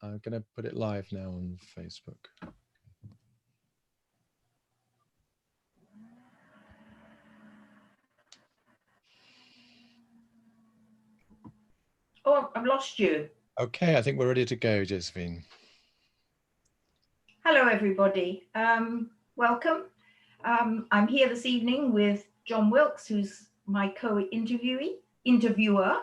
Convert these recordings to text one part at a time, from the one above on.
I'm going to put it live now on Facebook. Oh, I've lost you. Okay, I think we're ready to go, Josephine. Hello, everybody. Welcome. I'm here this evening with John Wilkes, who's my interviewer,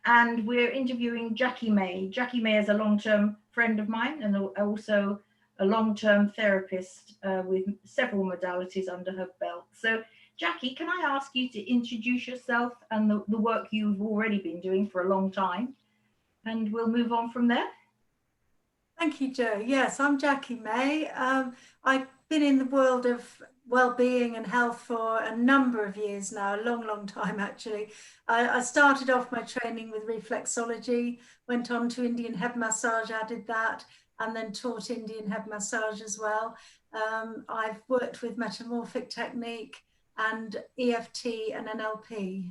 and we're interviewing Jackie May. Jackie May is a long-term friend of mine and also a long-term therapist with several modalities under her belt. So, Jackie, can I ask you to introduce yourself and the work you've already been doing for a long time? And we'll move on from there. Thank you, Jo. Yes, I'm Jackie May. I've been in the world of well-being and health for a number of years now, a long time actually. I started off my training with reflexology, went on to Indian head massage, added that, and then taught Indian head massage as well. I've worked with metamorphic technique and EFT and NLP.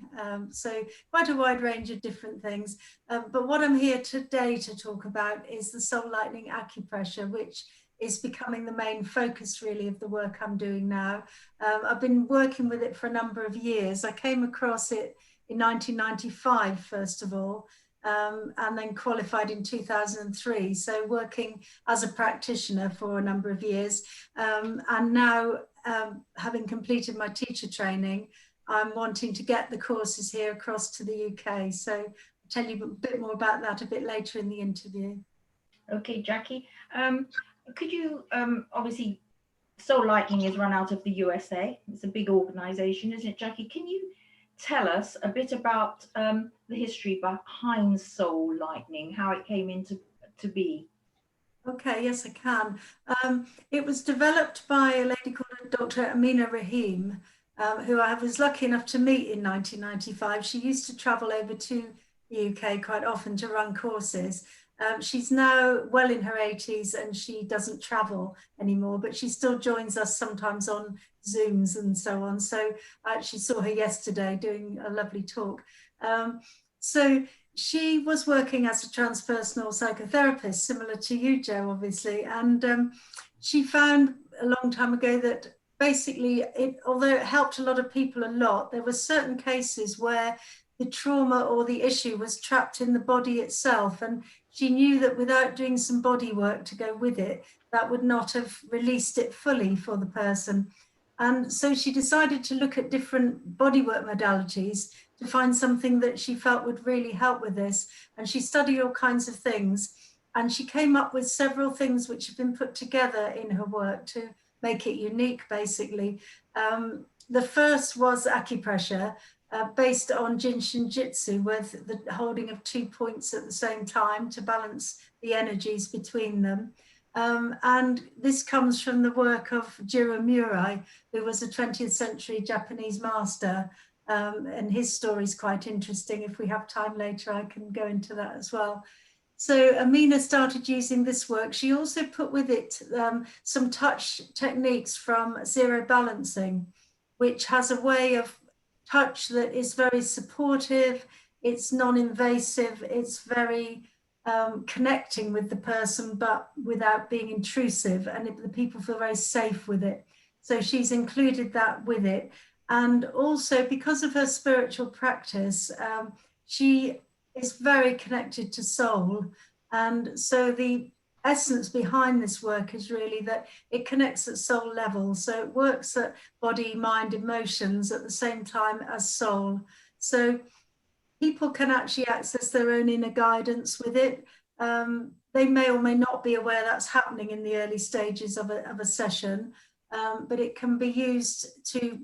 So quite a wide range of different things. But what I'm here today to talk about is the Soul Lightening Acupressure, which is becoming the main focus really of the work I'm doing now. I've been working with it for a number of years. I came across it in 1995, first of all, and then qualified in 2003. So working as a practitioner for a number of years. And now, having completed my teacher training, I'm wanting to get the courses here across to the UK. So I'll tell you a bit more about that a bit later in the interview. Okay, Jackie. Could you, obviously, Soul Lightning is run out of the USA. It's a big organization, isn't it, Jackie? Can you tell us a bit about the history behind Soul Lightning, how it came into be? Okay, yes, I can. It was developed by a lady called Dr. Amina Rahim, who I was lucky enough to meet in 1995. She used to travel over to the UK quite often to run courses. She's now well in her 80s and she doesn't travel anymore, but she still joins us sometimes on Zooms and so on. So I actually saw her yesterday doing a lovely talk. So she was working as a transpersonal psychotherapist, similar to you, Jo, obviously. And she found a long time ago that basically, although it helped a lot of people a lot, there were certain cases where the trauma or the issue was trapped in the body itself. And she knew that without doing some body work to go with it, that would not have released it fully for the person. And so she decided to look at different bodywork modalities to find something that she felt would really help with this. And she studied all kinds of things. And she came up with several things which have been put together in her work to make it unique, basically. The first was acupressure, based on Jinshin Jitsu, with the holding of 2 points at the same time to balance the energies between them. And this comes from the work of Jiro Murai, who was a 20th century Japanese master. And his story is quite interesting. If we have time later, I can go into that as well. So Amina started using this work. She also put with it some touch techniques from zero balancing, which has a way of touch that is very supportive, it's non-invasive, it's very connecting with the person, but without being intrusive, and the people feel very safe with it. So she's included that with it. And also because of her spiritual practice, she is very connected to soul. And so the essence behind this work is really that it connects at soul level. So it works at body, mind, emotions at the same time as soul. So people can actually access their own inner guidance with it. They may or may not be aware that's happening in the early stages of a session, but it can be used to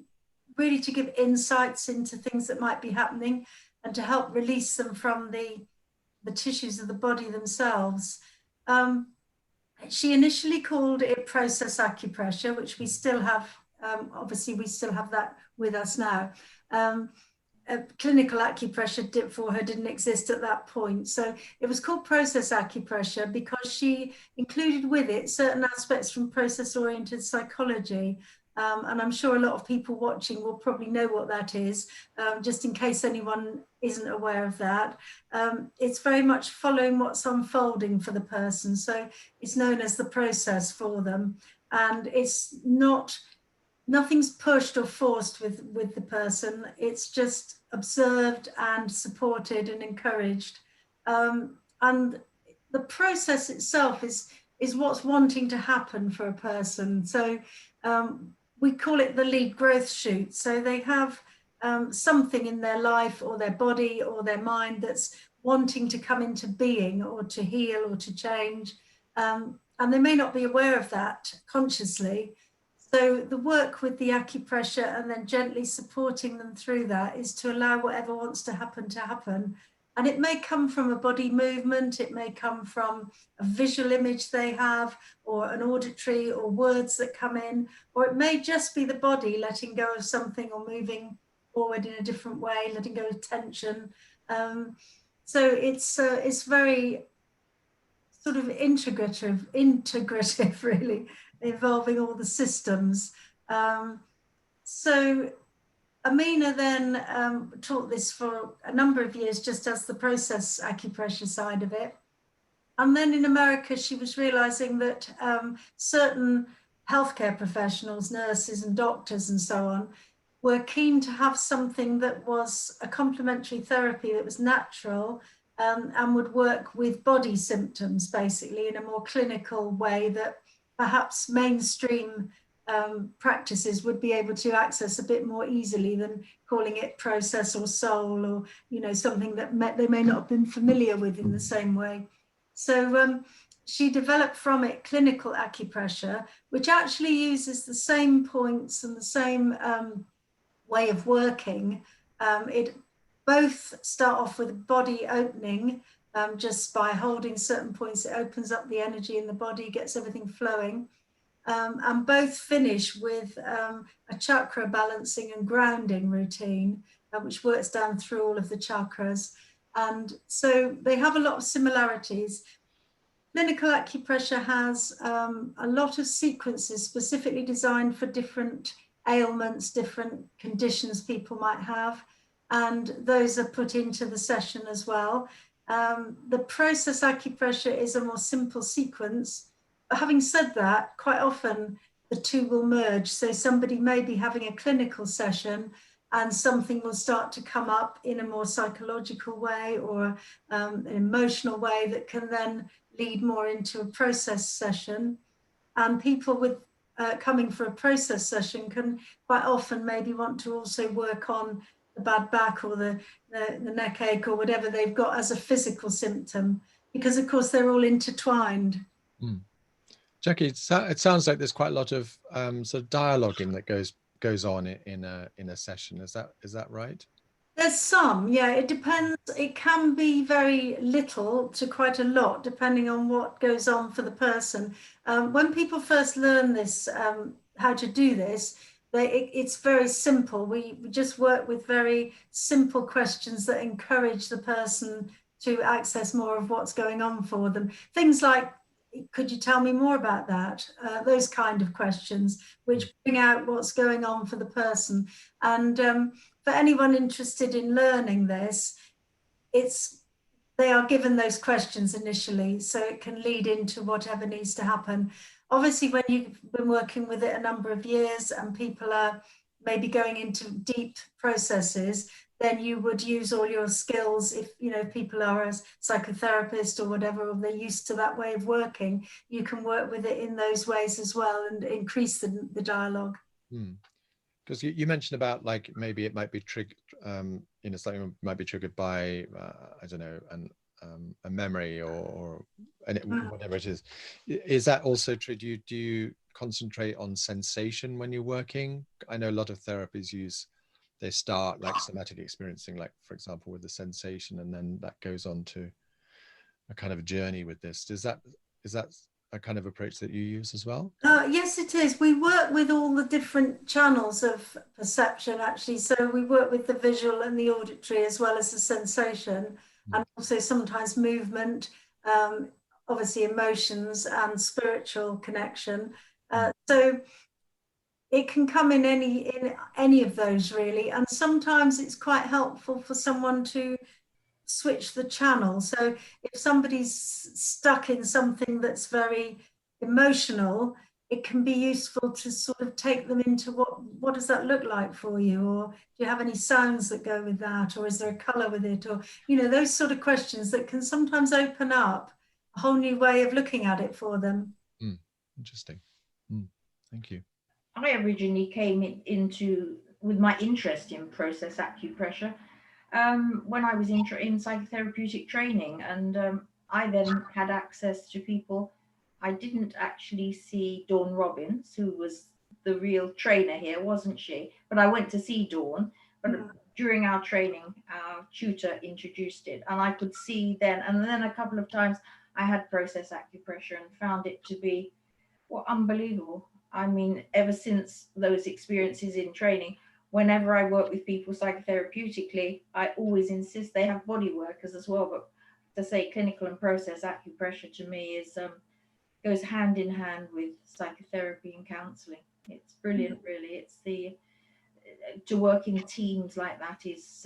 really to give insights into things that might be happening and to help release them from the tissues of the body themselves. She initially called it process acupressure, which we still have, obviously we still have that with us now. Clinical acupressure for her didn't exist at that point. So it was called process acupressure because she included with it certain aspects from process-oriented psychology. And I'm sure a lot of people watching will probably know what that is, just in case anyone isn't aware of that. It's very much following what's unfolding for the person. So it's known as the process for them. And it's nothing's pushed or forced with the person. It's just observed and supported and encouraged. And the process itself is what's wanting to happen for a person. So we call it the lead growth shoot. So they have something in their life or their body or their mind that's wanting to come into being or to heal or to change. And they may not be aware of that consciously. So the work with the acupressure and then gently supporting them through that is to allow whatever wants to happen. And it may come from a body movement, it may come from a visual image they have, or an auditory, or words that come in, or it may just be the body letting go of something or moving forward in a different way, letting go of tension. So it's very sort of integrative really, involving all the systems. So Amina then taught this for a number of years, just as the process acupressure side of it. And then in America, she was realizing that certain healthcare professionals, nurses and doctors and so on, were keen to have something that was a complementary therapy that was natural and would work with body symptoms, basically, in a more clinical way that perhaps mainstream practices would be able to access a bit more easily than calling it process or soul, or something that they may not have been familiar with in the same way. So she developed from it clinical acupressure, which actually uses the same points and the same way of working. It both start off with body opening, just by holding certain points. It opens up the energy in the body, gets everything flowing. And both finish with a chakra balancing and grounding routine, which works down through all of the chakras. And so they have a lot of similarities. Clinical acupressure has a lot of sequences specifically designed for different ailments, different conditions people might have, and those are put into the session as well. The process acupressure is a more simple sequence. But having said that, quite often the two will merge. So somebody may be having a clinical session and something will start to come up in a more psychological way or an emotional way that can then lead more into a process session. And people with coming for a process session can quite often maybe want to also work on the bad back or the neck ache or whatever they've got as a physical symptom, because of course they're all intertwined. Mm. Jackie, it sounds like there's quite a lot of sort of dialoguing that goes on in a session. Is that right? There's some, yeah. It depends. It can be very little to quite a lot, depending on what goes on for the person. When people first learn this, how to do this, it's very simple. We just work with very simple questions that encourage the person to access more of what's going on for them. Things like, could you tell me more about that? Those kind of questions, which bring out what's going on for the person. And for anyone interested in learning this, they are given those questions initially, so it can lead into whatever needs to happen. Obviously, when you've been working with it a number of years and people are maybe going into deep processes, then you would use all your skills. If people are a psychotherapist or whatever, or they're used to that way of working, you can work with it in those ways as well and increase the dialogue. Because you mentioned about, like, maybe it might be triggered, something might be triggered by I don't know, a memory or whatever it is. Is that also true? Do you concentrate on sensation when you're working? I know a lot of therapies they start like somatic experiencing, like for example with the sensation, and then that goes on to a kind of journey with this. Is that a kind of approach that you use as well? Yes, it is. We work with all the different channels of perception, actually. So we work with the visual and the auditory as well as the sensation, and also sometimes movement, obviously emotions and spiritual connection. So it can come in any of those really, and sometimes it's quite helpful for someone to switch the channel. So if somebody's stuck in something that's very emotional, it can be useful to sort of take them into what does that look like for you, or do you have any sounds that go with that, or is there a color with it, or those sort of questions that can sometimes open up a whole new way of looking at it for them. Interesting. Thank you. I originally came into with my interest in process acupressure when I was in psychotherapeutic training, and I then had access to people. I didn't actually see Dawn Robbins, who was the real trainer here, wasn't she? But I went to see Dawn. But during our training, our tutor introduced it, and I could see then. And then a couple of times I had process acupressure and found it to be unbelievable. I mean, ever since those experiences in training, whenever I work with people psychotherapeutically, I always insist they have body workers as well. But to say clinical and process acupressure to me is goes hand in hand with psychotherapy and counselling. It's brilliant, really. It's to work in teams like that is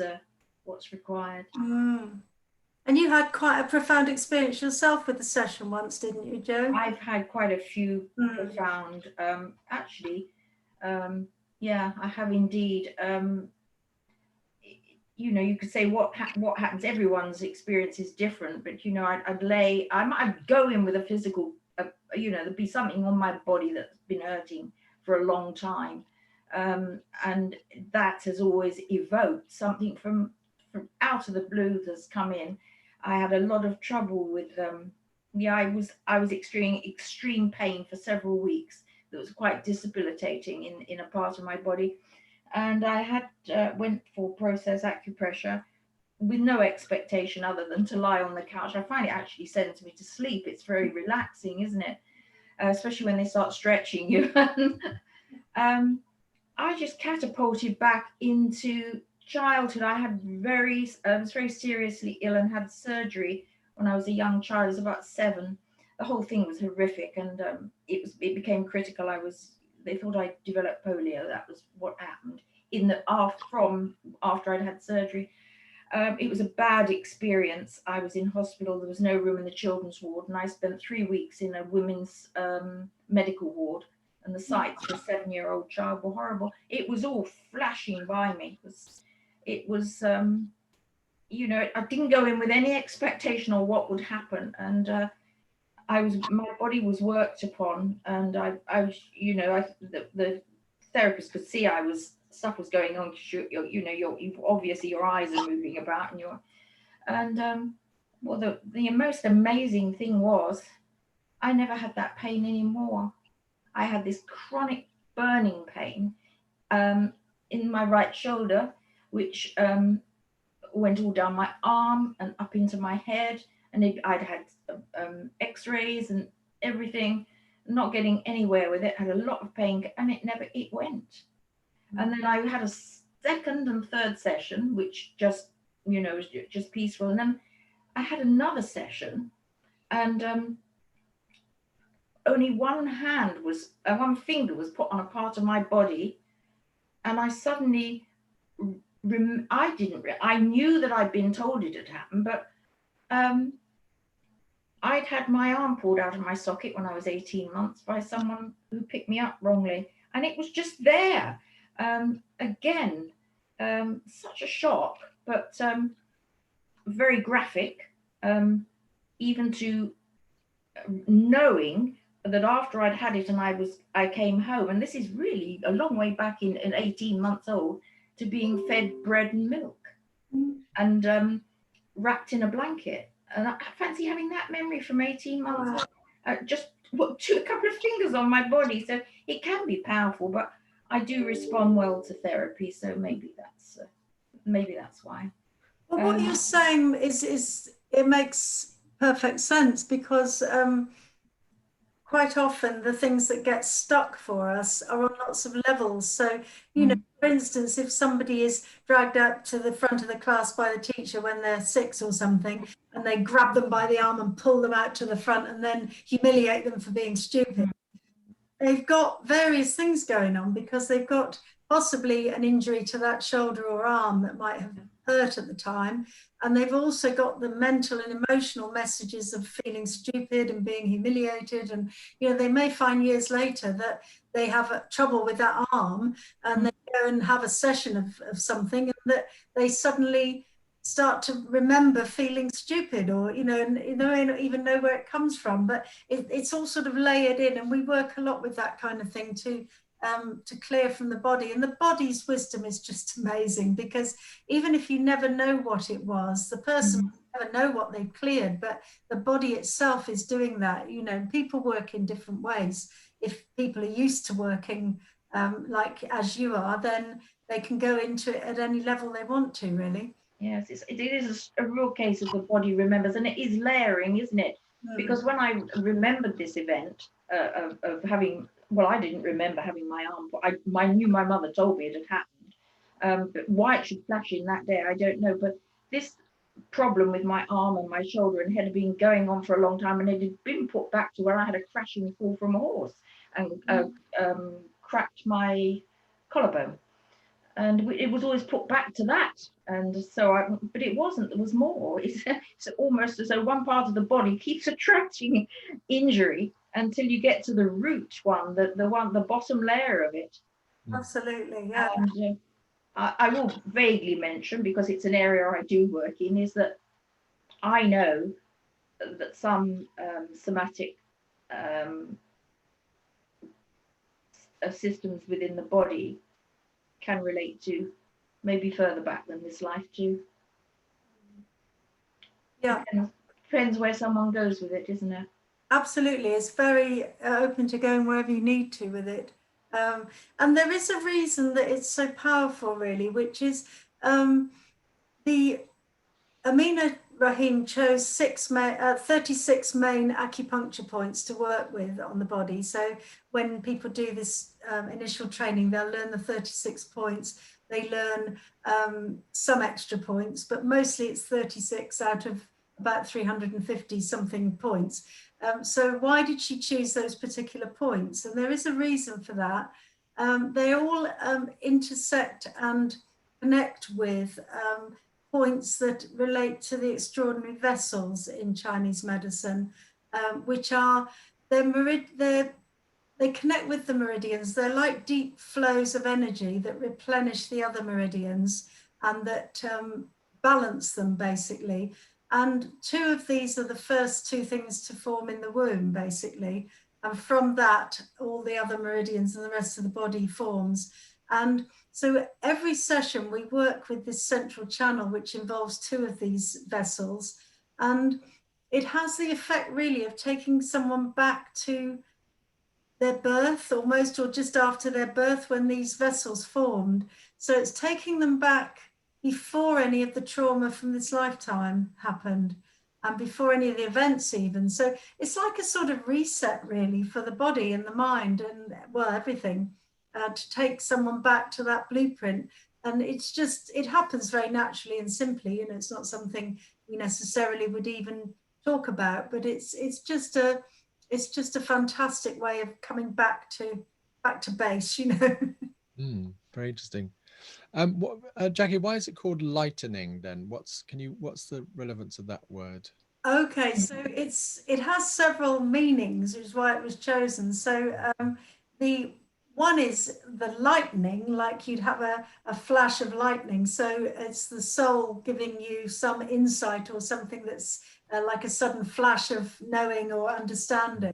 what's required. And you had quite a profound experience yourself with the session once, didn't you, Jo? I've had quite a few profound, actually. Yeah, I have indeed. You could say what happens. Everyone's experience is different, but I might go in with a physical. There'd be something on my body that's been hurting for a long time, and that has always evoked something from out of the blue that's come in. I had a lot of trouble with I was experiencing extreme pain for several weeks that was quite debilitating in a part of my body, and I had went for process acupressure with no expectation other than to lie on the couch. I find it actually sends me to sleep. It's very relaxing, isn't it? Especially when they start stretching you. I just catapulted back into childhood. I was very seriously ill and had surgery when I was a young child. I was about 7. The whole thing was horrific, and it became critical. They thought I developed polio. That was what happened after I'd had surgery. It was a bad experience. I was in hospital. There was no room in the children's ward, and I spent 3 weeks in a women's medical ward. And the sights for a 7-year-old child were horrible. It was all flashing by me. It was I didn't go in with any expectation of what would happen, and my body was worked upon, and the therapist could see stuff was going on. Obviously your eyes are moving about, the most amazing thing was I never had that pain anymore. I had this chronic burning pain in my right shoulder, which went all down my arm and up into my head, and I'd had x-rays and everything, not getting anywhere with it. Had a lot of pain, and it went. And then I had a second and third session, which was just peaceful. And then I had another session, and only one finger was put on a part of my body, and I suddenly I knew that I'd been told it had happened, but I'd had my arm pulled out of my socket when I was 18 months by someone who picked me up wrongly, and it was just there. Again, such a shock, but very graphic, even to knowing that after I'd had it and I came home, and this is really a long way back in 18 months old, to being fed bread and milk and wrapped in a blanket. And I fancy having that memory from 18 months, just a couple of fingers on my body. So it can be powerful, but I do respond well to therapy. So maybe that's why. Well, what you're saying is it makes perfect sense, because quite often the things that get stuck for us are on lots of levels. So, for instance, if somebody is dragged up to the front of the class by the teacher when they're 6 or something, and they grab them by the arm and pull them out to the front and then humiliate them for being stupid, they've got various things going on, because they've got possibly an injury to that shoulder or arm that might have hurt at the time. And they've also got the mental and emotional messages of feeling stupid and being humiliated. And, you know, they may find years later that they have trouble with that arm, and they go and have a session of something, and that they suddenly start to remember feeling stupid, or, you know, and you know, even know where it comes from. But it's all sort of layered in, and we work a lot with that kind of thing to clear from the body. And the body's wisdom is just amazing, because even if you never know what it was, the person will never know what they've cleared, but the body itself is doing that. You know, people work in different ways. If people are used to working like as you are, then they can go into it at any level they want to, really. Yes, it is a real case of the body remembers, and it is layering, isn't it? Because when I remembered this event of having, well, I didn't remember having my arm, but I knew my mother told me it had happened. But why it should flash in that day, I don't know. But this problem with my arm and my shoulder and head had been going on for a long time, and it had been put back to where I had a crashing fall from a horse and cracked my collarbone. And it was always put back to that, and so but it wasn't. There was more. It's almost as though one part of the body keeps attracting injury until you get to the root one, the bottom layer of it. Absolutely, yeah. And I will vaguely mention, because it's an area I do work in, is that I know that some somatic systems within the body can relate to maybe further back than this life too. Yeah, depends where someone goes with it, isn't it? Absolutely, it's very open to going wherever you need to with it. And there is a reason that it's so powerful, really, which is the Amina Rahim chose 36 main acupuncture points to work with on the body. So when people do this initial training, they'll learn the 36 points. They learn some extra points, but mostly it's 36 out of about 350 something points. So why did she choose those particular points? And there is a reason for that. They all intersect and connect with points that relate to the extraordinary vessels in Chinese medicine, which are, they connect with the meridians. They're like deep flows of energy that replenish the other meridians and that balance them, basically. And two of these are the first two things to form in the womb, basically. And from that, all the other meridians and the rest of the body forms. And so every session we work with this central channel, which involves two of these vessels. And it has the effect, really, of taking someone back to their birth, almost, or just after their birth, when these vessels formed. So it's taking them back before any of the trauma from this lifetime happened, and before any of the events even. So it's like a sort of reset, really, for the body and the mind and, well, everything, to take someone back to that blueprint. And it's just, it happens very naturally and simply. You know, it's not something we necessarily would even talk about, but it's just a fantastic way of coming back to base, you know. Very interesting. Jackie, why is it called lightening then? What's the relevance of that word? Okay, so it has several meanings, which is why it was chosen. So the one is the lightning, like you'd have a flash of lightning. So it's the soul giving you some insight or something that's like a sudden flash of knowing or understanding.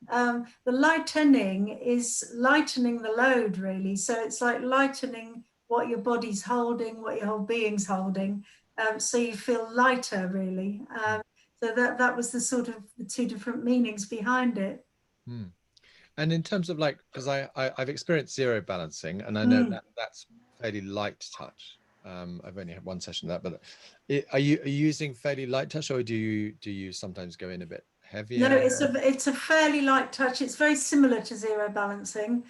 The lightening is lightening the load, really. So it's like lightening what your body's holding, what your whole being's holding. So you feel lighter, really. So that was the sort of the two different meanings behind it. And in terms of, like, because I've experienced zero balancing, and I know that's fairly light touch. I've only had one session of that, but are you using fairly light touch, or do you sometimes go in a bit heavier? No, it's a fairly light touch. It's very similar to zero balancing.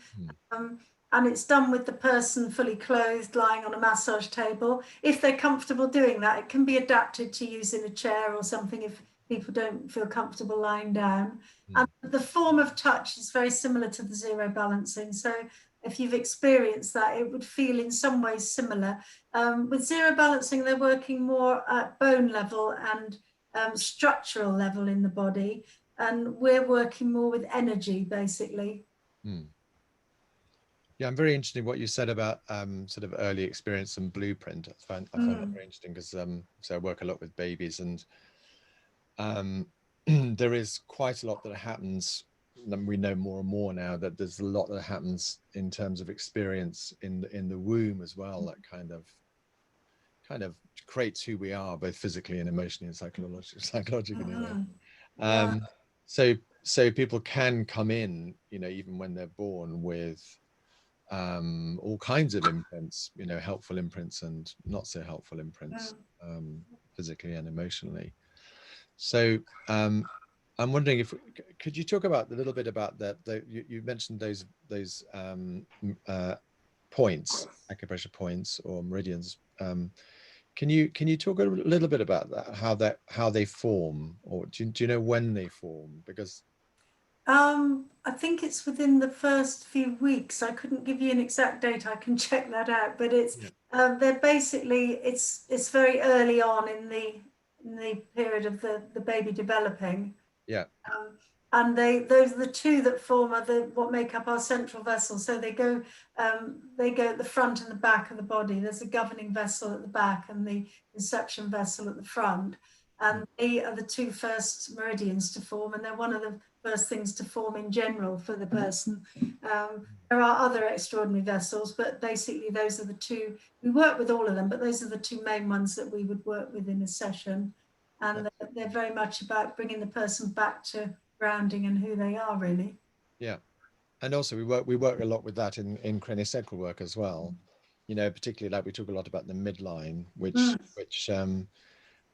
And it's done with the person fully clothed, lying on a massage table. If they're comfortable doing that, it can be adapted to use in a chair or something if people don't feel comfortable lying down. And the form of touch is very similar to the zero balancing. So if you've experienced that, it would feel in some ways similar. With zero balancing, they're working more at bone level and structural level in the body. And we're working more with energy, basically. Yeah, I'm very interested in what you said about sort of early experience and blueprint. I find that very interesting because so I work a lot with babies, and there is quite a lot that happens. And we know more and more now that there's a lot that happens in terms of experience in the womb as well, that kind of creates who we are, both physically and emotionally and psychologically. Yeah. So people can come in, you know, even when they're born with all kinds of imprints, you know, helpful imprints and not so helpful imprints, physically and emotionally. So I'm wondering if could you talk about a little bit about that? You mentioned those points, acupressure points or meridians. Can you talk a little bit about that? How they form, or do you know when they form? Because I think it's within the first few weeks. I couldn't give you an exact date. I can check that out. But it's they're basically it's very early on in the period of the baby developing. Yeah. And those are the two that form what make up our central vessel. So they go at the front and the back of the body. There's a governing vessel at the back and the inception vessel at the front. And they are the two first meridians to form, and they're one of the first things to form in general for the person. There are other extraordinary vessels, but basically those are the two. We work with all of them, but those are the two main ones that we would work with in a session. And they're very much about bringing the person back to grounding and who they are, really. Yeah. And also we work a lot with that in craniosacral work as well. You know, particularly like we talk a lot about the midline, which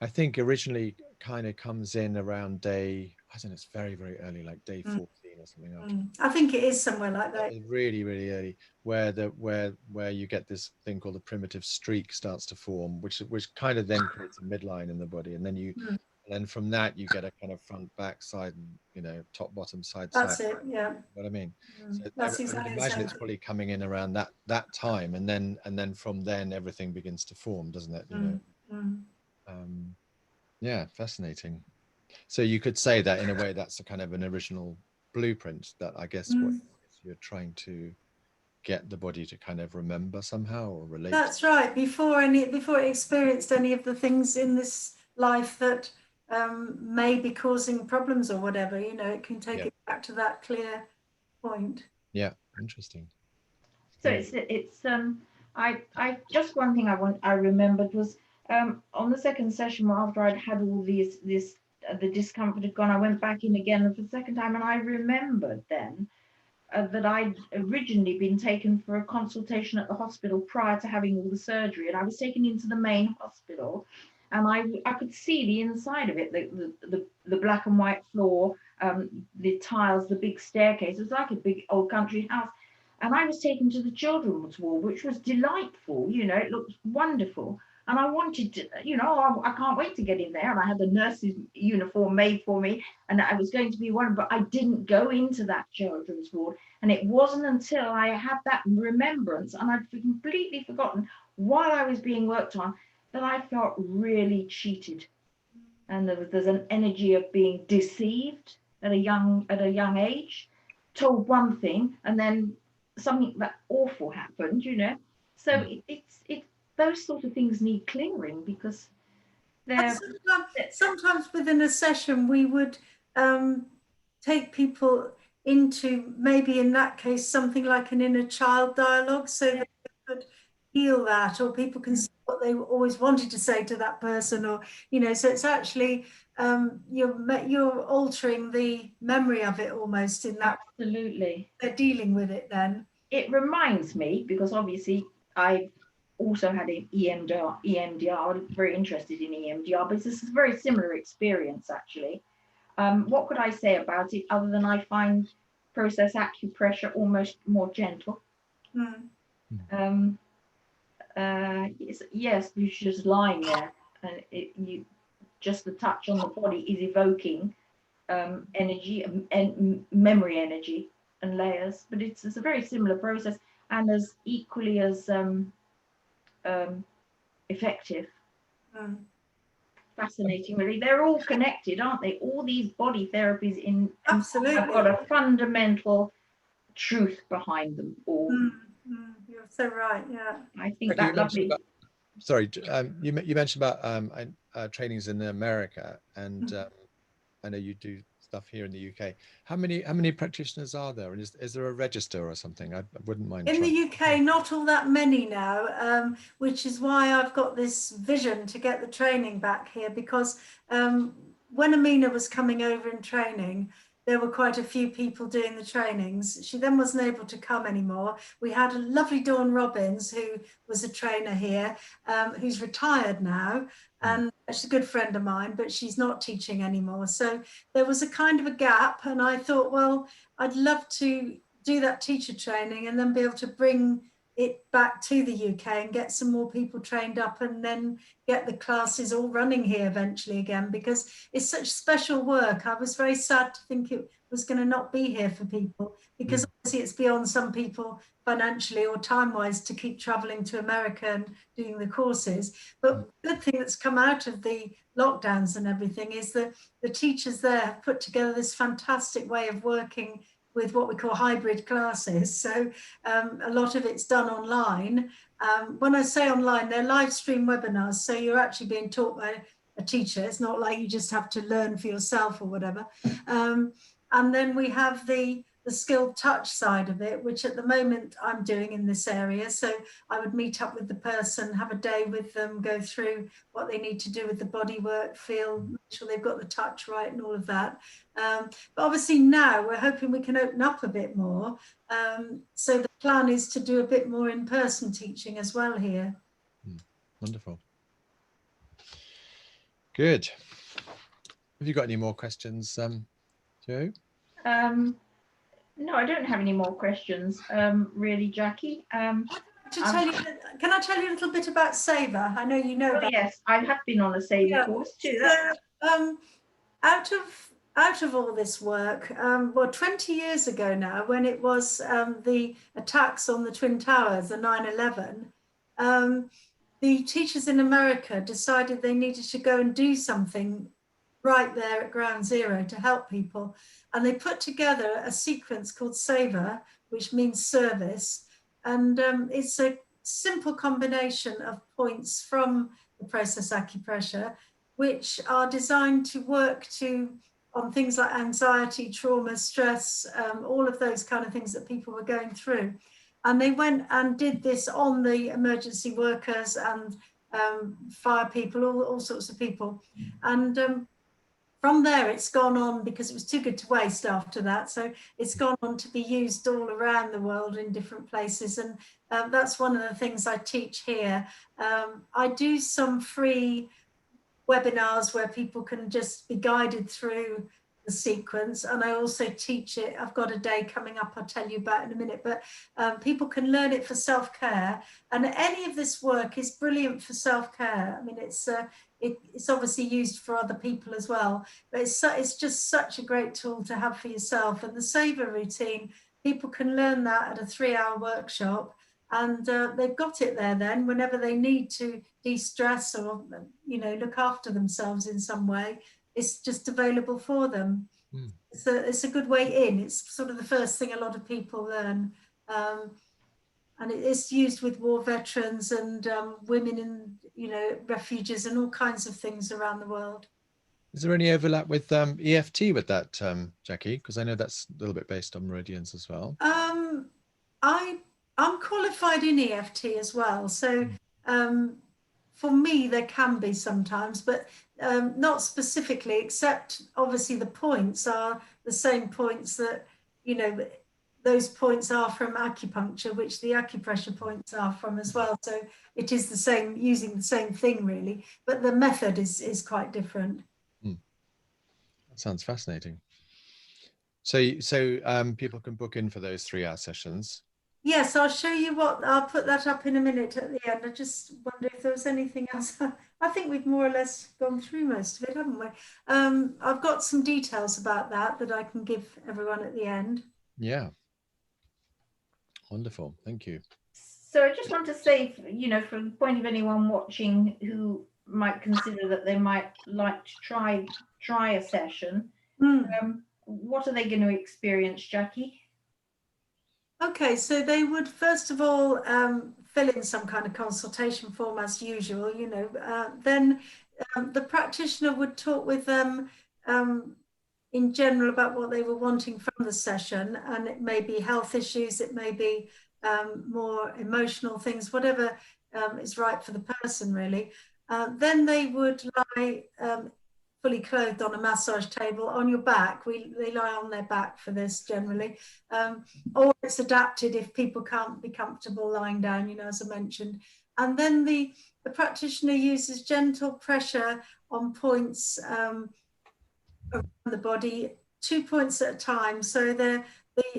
I think originally kind of comes in around day, I don't know, it's very, very early, like day 14 or something. I think it is somewhere like that. Really, really early, where you get this thing called the primitive streak starts to form, which kind of then creates a midline in the body, and then and then from that you get a kind of front, back, side, and, you know, top, bottom, side. That's it. Yeah. You know what I mean? So That's I exactly would imagine it's probably coming in around that time, and then from then everything begins to form, doesn't it? You know. Yeah, fascinating. So you could say that in a way that's a kind of an original blueprint that I guess what you're trying to get the body to kind of remember somehow or relate. That's right. Before it experienced any of the things in this life that may be causing problems or whatever, you know, it can take it back to that clear point. Yeah, interesting. So it's I just one thing I remembered was on the second session after I'd had all the discomfort had gone, I went back in again for the second time, and I remembered then that I'd originally been taken for a consultation at the hospital prior to having all the surgery, and I was taken into the main hospital, and I could see the inside of it, the black and white floor, the tiles, the big staircase. It was like a big old country house. And I was taken to the children's ward, which was delightful. You know, it looked wonderful. And I wanted to, you know, I can't wait to get in there. And I had the nurse's uniform made for me, and I was going to be one, but I didn't go into that children's ward. And it wasn't until I had that remembrance, and I'd completely forgotten while I was being worked on, that I felt really cheated. And there's an energy of being deceived at a young age, told one thing, and then something that awful happened, you know. So it's those sort of things need clearing, because they're sometimes within a session we would take people into, maybe in that case, something like an inner child dialogue, so that they could heal that, or people can see what they always wanted to say to that person, or, you know, so it's actually you're altering the memory of it almost in that. Absolutely. They're dealing with it then. It reminds me, because obviously I also had an EMDR, very interested in EMDR, but this is a very similar experience actually. What could I say about it other than I find process acupressure almost more gentle? Yes, you're just lying there, and just the touch on the body is evoking energy and memory energy and layers, but it's a very similar process and as equally as effective. Fascinating, really. They're all connected, aren't they? All these body therapies Absolutely have got a fundamental truth behind them all. You're so right. Yeah, I think that's lovely. Sorry, you mentioned about trainings in America, and I know you do stuff here in the UK. How many practitioners are there, and is there a register or something? I wouldn't mind. In the UK, not all that many now, which is why I've got this vision to get the training back here, because when Amina was coming over in training, there were quite a few people doing the trainings. She then wasn't able to come anymore. We had a lovely Dawn Robbins, who was a trainer here, who's retired now, and she's a good friend of mine, but she's not teaching anymore. So there was a kind of a gap, and I thought, well, I'd love to do that teacher training and then be able to bring it back to the UK and get some more people trained up, and then get the classes all running here eventually again, because it's such special work. I was very sad to think it was going to not be here for people, because obviously it's beyond some people financially or time-wise to keep traveling to America and doing the courses. But the good thing that's come out of the lockdowns and everything is that the teachers there have put together this fantastic way of working with what we call hybrid classes. So a lot of it's done online. When I say online, they're live stream webinars. So you're actually being taught by a teacher. It's not like you just have to learn for yourself or whatever. And then we have the skilled touch side of it, which at the moment I'm doing in this area. So I would meet up with the person, have a day with them, go through what they need to do with the body work, feel, make sure they've got the touch right and all of that. But obviously now we're hoping we can open up a bit more. So the plan is to do a bit more in-person teaching as well here. Wonderful. Good. Have you got any more questions, Jo? No, I don't have any more questions, really, Jackie. Can I tell you a little bit about Saver? I know you know about. Yes, I have been on a Saver course too. So, out of all this work, well, 20 years ago now, when it was the attacks on the Twin Towers, the 9/11, the teachers in America decided they needed to go and do something right there at ground zero to help people. And they put together a sequence called Saver, which means service. And it's a simple combination of points from the process acupressure, which are designed to work on things like anxiety, trauma, stress, all of those kind of things that people were going through. And they went and did this on the emergency workers and fire people, all sorts of people. And from there, it's gone on, because it was too good to waste after that. So it's gone on to be used all around the world in different places. And that's one of the things I teach here. I do some free webinars where people can just be guided through the sequence, and I also teach it. I've got a day coming up I'll tell you about in a minute, but people can learn it for self-care, and any of this work is brilliant for self-care. I mean, it's obviously used for other people as well, but it's just such a great tool to have for yourself. And the Saver routine, people can learn that at a 3-hour workshop, and they've got it there then whenever they need to de-stress or look after themselves in some way. It's just available for them. It's a good way in. It's sort of the first thing a lot of people learn, and it's used with war veterans and women in refuges and all kinds of things around the world. Is there any overlap with EFT with that, Jackie? Because I know that's a little bit based on meridians as well. I'm qualified in EFT as well, so for me there can be sometimes, but not specifically, except obviously the points are the same points that those points are from acupuncture, which the acupressure points are from as well. So it is the same, using the same thing really, but the method is quite different. That sounds fascinating. So people can book in for those 3-hour sessions. Yes, I'll show you what, I'll put that up in a minute at the end. I just wonder if there was anything else. I think we've more or less gone through most of it, haven't we? I've got some details about that I can give everyone at the end. Yeah. Wonderful. Thank you. So I just want to say, you know, from the point of anyone watching who might consider that they might like to try a session, what are they going to experience, Jackie? Okay, so they would first of all fill in some kind of consultation form as usual, you know. Then the practitioner would talk with them in general about what they were wanting from the session, and it may be health issues, it may be more emotional things, whatever is right for the person, really. Then they would lie fully clothed on a massage table on your back. They lie on their back for this generally, or it's adapted if people can't be comfortable lying down, you know, as I mentioned. And then the practitioner uses gentle pressure on points around the body, 2 points at a time, so the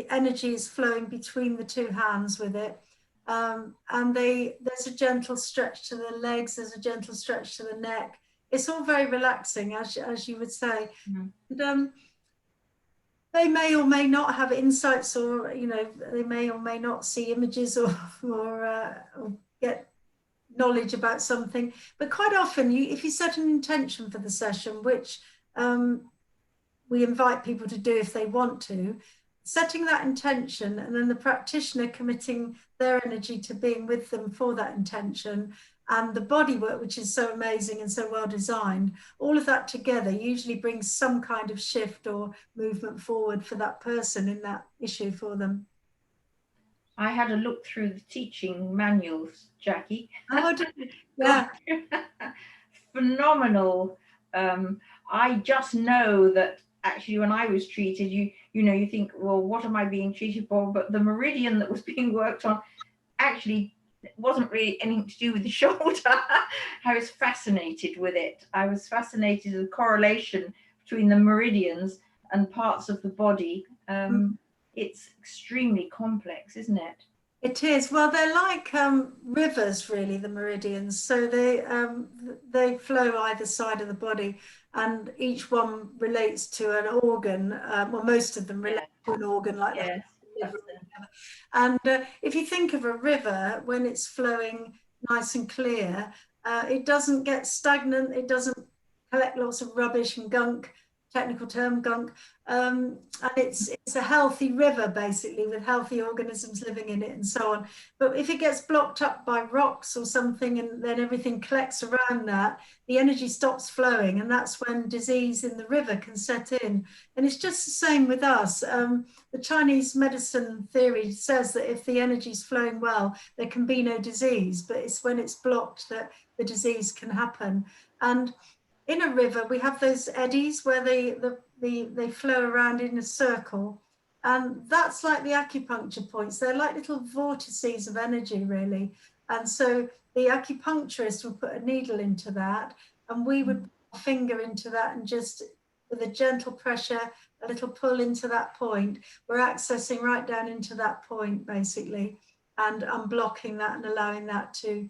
energy is flowing between the two hands with it. And there's a gentle stretch to the legs, there's a gentle stretch to the neck. It's all very relaxing, as you would say. And, they may or may not have insights, or you know, they may or may not see images or get knowledge about something. But quite often, if you set an intention for the session, which we invite people to do if they want to, setting that intention and then the practitioner committing their energy to being with them for that intention, and the body work, which is so amazing and so well designed, all of that together usually brings some kind of shift or movement forward for that person in that issue for them. I had a look through the teaching manuals, Jackie. Oh, yeah. Phenomenal. I just know that actually when I was treated, you know, you think, well, what am I being treated for? But the meridian that was being worked on actually wasn't really anything to do with the shoulder. I was fascinated with it. I was fascinated with the correlation between the meridians and parts of the body. It's extremely complex, isn't it? It is. Well, they're like rivers, really, the meridians. So they flow either side of the body, and each one relates to an organ. Well, most of them relate to an organ, like Yes, the liver. And if you think of a river, when it's flowing nice and clear, it doesn't get stagnant. It doesn't collect lots of rubbish and gunk. Technical term, gunk. And it's a healthy river, basically, with healthy organisms living in it and so on. But if it gets blocked up by rocks or something, and then everything collects around that, the energy stops flowing, and that's when disease in the river can set in. And it's just the same with us. The Chinese medicine theory says that if the energy is flowing well, there can be no disease, but it's when it's blocked that the disease can happen. And in a river, we have those eddies where they flow around in a circle. And that's like the acupuncture points. They're like little vortices of energy, really. And so the acupuncturist would put a needle into that, and we would put a finger into that, and just with a gentle pressure, a little pull into that point, we're accessing right down into that point, basically, and unblocking that and allowing that to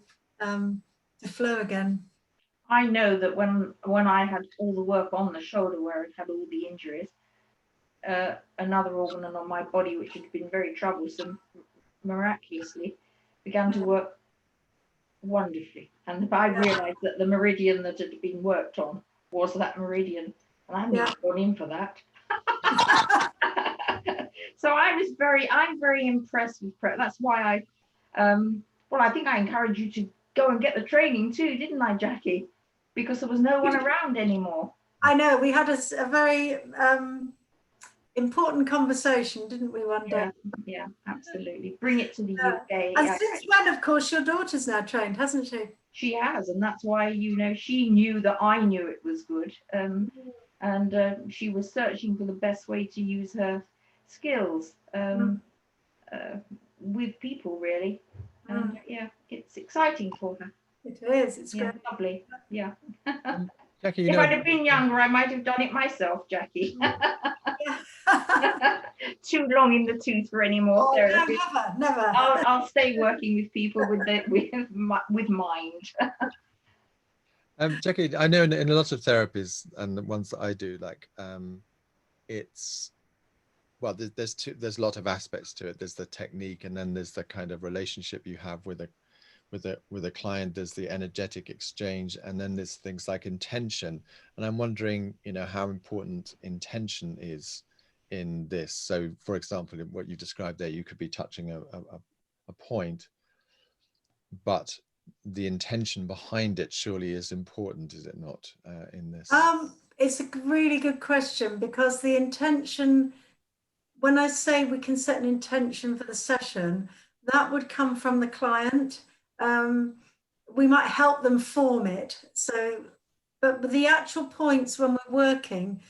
flow again. I know that when I had all the work on the shoulder where it had all the injuries, another organ on my body which had been very troublesome miraculously began to work wonderfully. And I realized that the meridian that had been worked on was that meridian, and I hadn't even gone in for that. So I'm very impressed with prep. That's why I think I encouraged you to go and get the training too, didn't I, Jackie? Because there was no one around anymore. I know, we had a very important conversation, didn't we, one day? Yeah, absolutely. Bring it to the UK. And since when, of course, your daughter's now trained, hasn't she? She has, and that's why, you know, she knew that I knew it was good. And she was searching for the best way to use her skills with people, really. And yeah, it's exciting for her. It is. It's great. Lovely. Yeah. Jackie, if I'd have been younger, I might have done it myself, Jackie. too long in the tooth for any more Oh, therapy. no, never. I'll stay working with people with mind. Jackie, I know in a lot of therapies and the ones that I do, like it's, well, there's a lot of aspects to it. There's the technique, and then there's the kind of relationship you have with a client. There's the energetic exchange, and then there's things like intention. And I'm wondering, how important intention is in this. So, for example, in what you described there, you could be touching a point, but the intention behind it surely is important, is it not, in this? It's a really good question, because the intention, when I say we can set an intention for the session, that would come from the client. We might help them form it. So, but the actual points when we're working,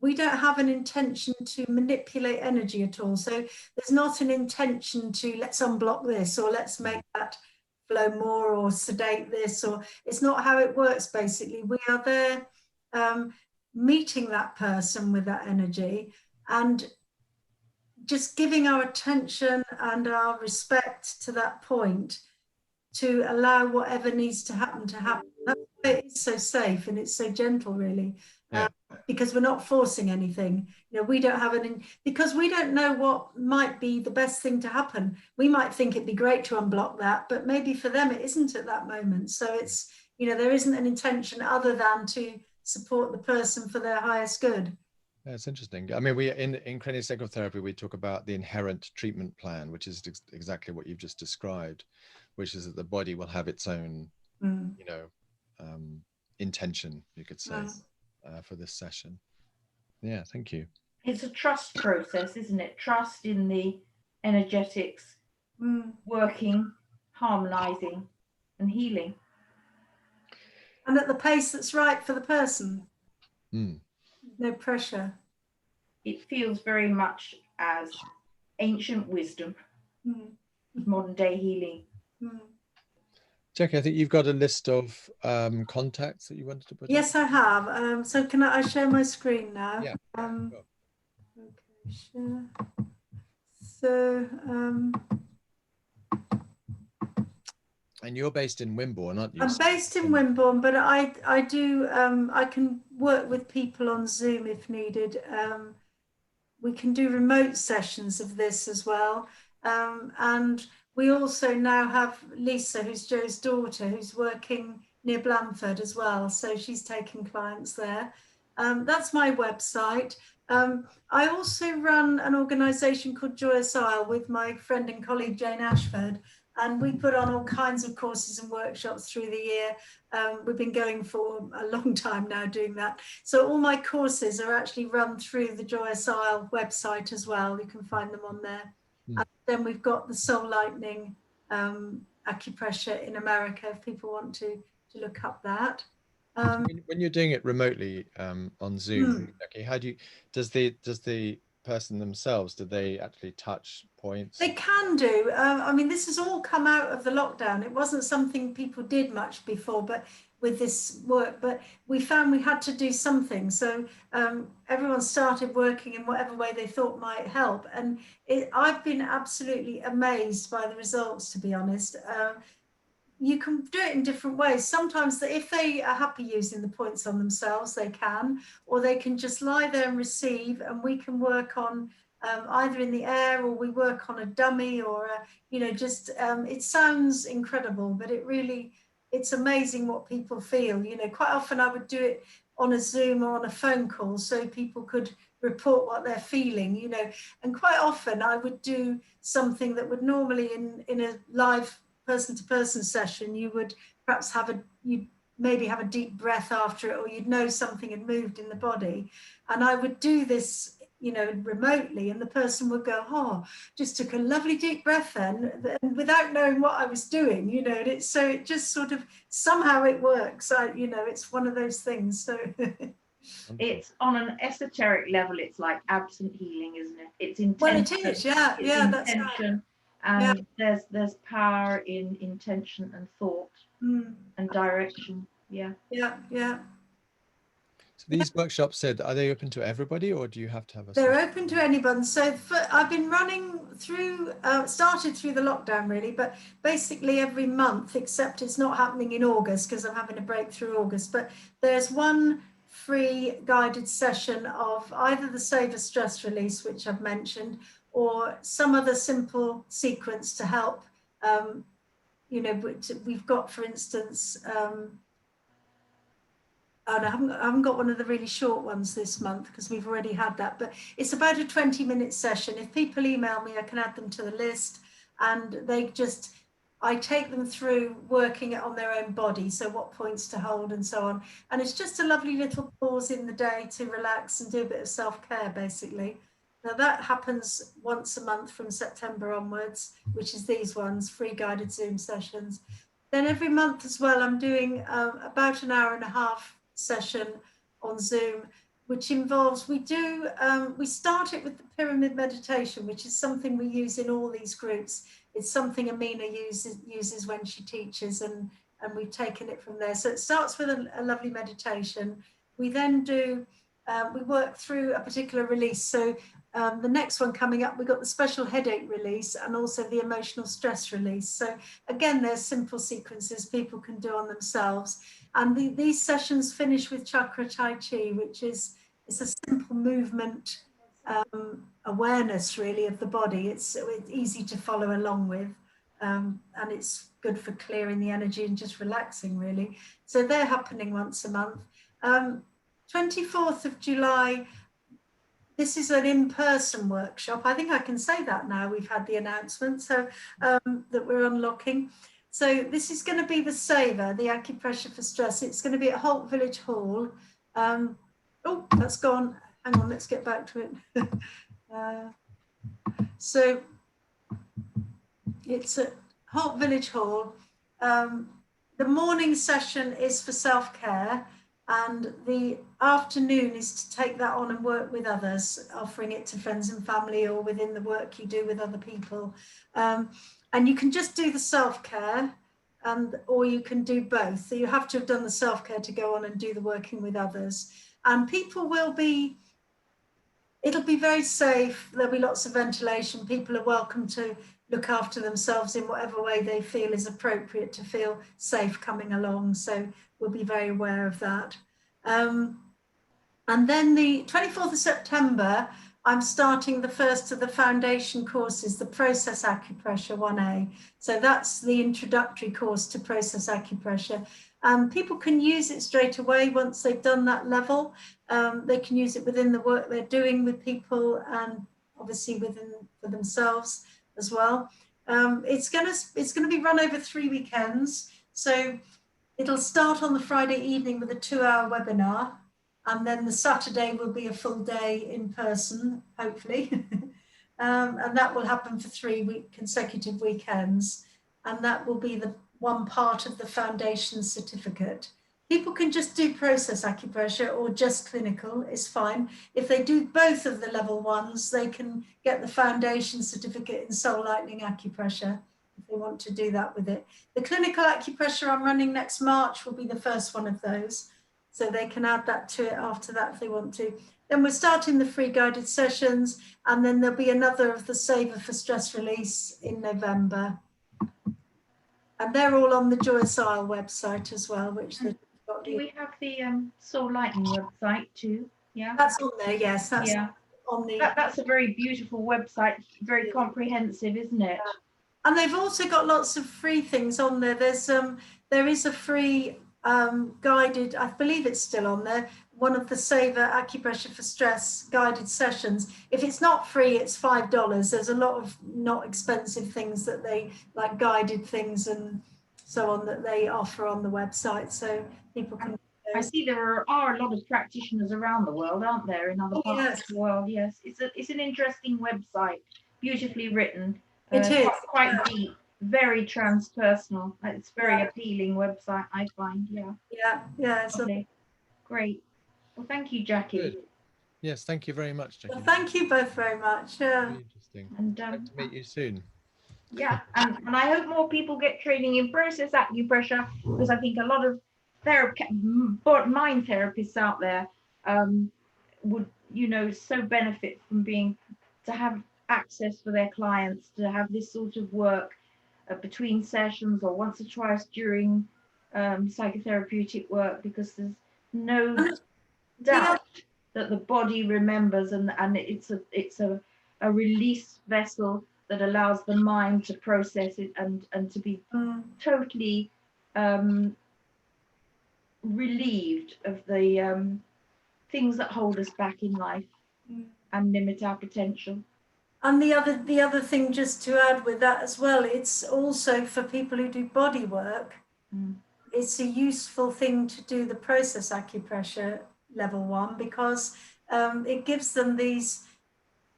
we don't have an intention to manipulate energy at all. So there's not an intention to let's unblock this, or let's make that flow more, or sedate this, or it's not how it works. Basically, we are there meeting that person with that energy, and just giving our attention and our respect to that point, to allow whatever needs to happen to happen. That's why it's so safe and it's so gentle, really. Yeah. Because we're not forcing anything. We don't have because we don't know what might be the best thing to happen. We might think it'd be great to unblock that, but maybe for them it isn't at that moment. So it's, there isn't an intention other than to support the person for their highest good. That's interesting. I mean, we in craniosacral therapy, we talk about the inherent treatment plan, which is exactly what you've just described, which is that the body will have its own, intention, you could say, for this session. Yeah, thank you. It's a trust process, isn't it? Trust in the energetics working, harmonizing, and healing. And at the pace that's right for the person. Mm. No pressure. It feels very much as ancient wisdom, modern day healing. Jackie, I think you've got a list of contacts that you wanted to put. Yes, I have. So can I share my screen now? Yeah. Sure. Okay, share. So. And you're based in Wimborne, aren't you? I'm based in Wimborne, but I do I can work with people on Zoom if needed. We can do remote sessions of this as well, and we also now have Lisa, who's Joe's daughter, who's working near Blandford as well. So she's taking clients there. That's my website. I also run an organisation called Joyous Isle with my friend and colleague Jane Ashford, and we put on all kinds of courses and workshops through the year. We've been going for a long time now doing that. So all my courses are actually run through the Joyous Isle website as well. You can find them on there. And then we've got the Soul Lightening Acupressure in America, if people want to look up that. When you're doing it remotely on Zoom, Jackie, does the person themselves, do they actually touch points? They can do. I mean, this has all come out of the lockdown. It wasn't something people did much before, but with this work, but we found we had to do something. So everyone started working in whatever way they thought might help. And I've been absolutely amazed by the results, to be honest. You can do it in different ways. Sometimes if they are happy using the points on themselves, they can, or they can just lie there and receive, and we can work on either in the air, or we work on a dummy, or it sounds incredible, but it's amazing what people feel. Quite often I would do it on a Zoom or on a phone call so people could report what they're feeling, and quite often I would do something that would normally in a live person-to-person session, you would perhaps you'd maybe have a deep breath after it, or you'd know something had moved in the body. And I would do this, remotely, and the person would go, oh, just took a lovely deep breath then, and without knowing what I was doing, and it just sort of, somehow it works. It's one of those things. So it's on an esoteric level, it's like absent healing, isn't it? It's intention. Well, it is, yeah, that's right. And there's power in intention and thought and direction. Yeah. So these workshops said, are they open to everybody, or do you have to have a They're special? open to anyone. So I've been running through, started through the lockdown really, but basically every month, except it's not happening in August because I'm having a break through August. But there's one free guided session of either the Savor Stress Release, which I've mentioned, or some other simple sequence to help. You know, we've got, for instance, oh, no, I haven't got one of the really short ones this month because we've already had that, but it's about a 20-minute session. If people email me, I can add them to the list, and I take them through working it on their own body. So what points to hold and so on. And it's just a lovely little pause in the day to relax and do a bit of self-care, basically. Now that happens once a month from September onwards, which is these ones, free guided Zoom sessions. Then every month as well, I'm doing about an hour and a half session on Zoom, which involves, we start it with the pyramid meditation, which is something we use in all these groups. It's something Amina uses when she teaches, and we've taken it from there. So it starts with a lovely meditation. We then do, we work through a particular release. So the next one coming up, we've got the special headache release and also the emotional stress release. So again, there's simple sequences people can do on themselves. And these sessions finish with chakra tai chi, which is a simple movement awareness really of the body. It's easy to follow along with, and it's good for clearing the energy and just relaxing really. So they're happening once a month. 24th of July, this is an in-person workshop. I think I can say that now. We've had the announcement, so that we're unlocking. So this is going to be the Savor, the acupressure for stress. It's going to be at Holt Village Hall. Oh, that's gone. Hang on, let's get back to it. So it's at Holt Village Hall. The morning session is for self-care, and the afternoon is to take that on and work with others, offering it to friends and family or within the work you do with other people. And you can just do the self-care, or you can do both. So you have to have done the self-care to go on and do the working with others. And people will be, it'll be very safe. There'll be lots of ventilation. People are welcome to look after themselves in whatever way they feel is appropriate to feel safe coming along. So we'll be very aware of that. And then the 24th of September, I'm starting the first of the foundation courses, the Process Acupressure 1A. So that's the introductory course to Process Acupressure. People can use it straight away once they've done that level. They can use it within the work they're doing with people, and obviously for themselves as well. It's gonna be run over 3 weekends. So it'll start on the Friday evening with a 2-hour webinar, and then the Saturday will be a full day in person, hopefully. And that will happen for 3 consecutive weekends. And that will be the one part of the foundation certificate. People can just do process acupressure or just clinical, it's fine. If they do both of the level ones, they can get the foundation certificate in Soul Lightening Acupressure if they want to do that with it. The clinical acupressure I'm running next March will be the first one of those. So they can add that to it after that if they want to. Then we're starting the free guided sessions, and then there'll be another of the Savor for Stress Release in November. And they're all on the Joyous Isle website as well, which they've got. Do we have the Soul Lightening website too? Yeah. That's on there, yes. That's on the. That's a very beautiful website, very comprehensive, isn't it? And they've also got lots of free things on there. There is a free guided, I believe it's still on there, one of the Savor Acupressure for Stress guided sessions. If it's not free, it's $5. There's a lot of not expensive things that they, like guided things and so on, that they offer on the website, so people can. I see there are a lot of practitioners around the world, aren't there, in other parts of the world? Yes, it's an interesting website, beautifully written. It is quite deep, very transpersonal. It's very appealing website, I find. Yeah. Lovely. Great. Well, thank you, Jackie. Good. Yes, thank you very much, Jackie. Well, thank you both very much. Very interesting. And hope to meet you soon. Yeah, and I hope more people get training in process acupressure, because I think a lot of mind therapists out there would, you know, so benefit from being, to have access for their clients, to have this sort of work between sessions or once or twice during psychotherapeutic work, because there's no doubt that the body remembers, and it's a release vessel that allows the mind to process it and to be totally relieved of the things that hold us back in life and limit our potential. And the other thing, just to add with that as well, it's also for people who do body work. It's a useful thing to do the process acupressure level 1, because it gives them these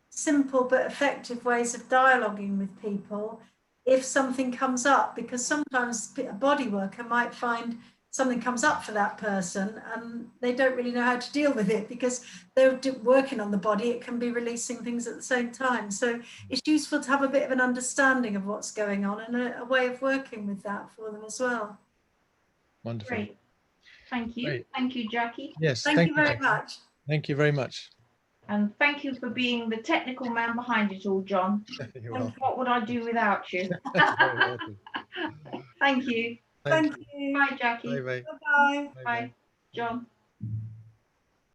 simple but effective ways of dialoguing with people if something comes up, because sometimes a body worker might find something comes up for that person and they don't really know how to deal with it, because they're working on the body, it can be releasing things at the same time. So it's useful to have a bit of an understanding of what's going on and a way of working with that for them as well. Wonderful. Great. Thank you. Great. Thank you, Jackie. Yes. Thank you very much. Thank you very much. And thank you for being the technical man behind it all, John. You're welcome. What would I do without you? Thank you. Thank you. Bye, Jackie. Bye. Bye-bye. Bye, John.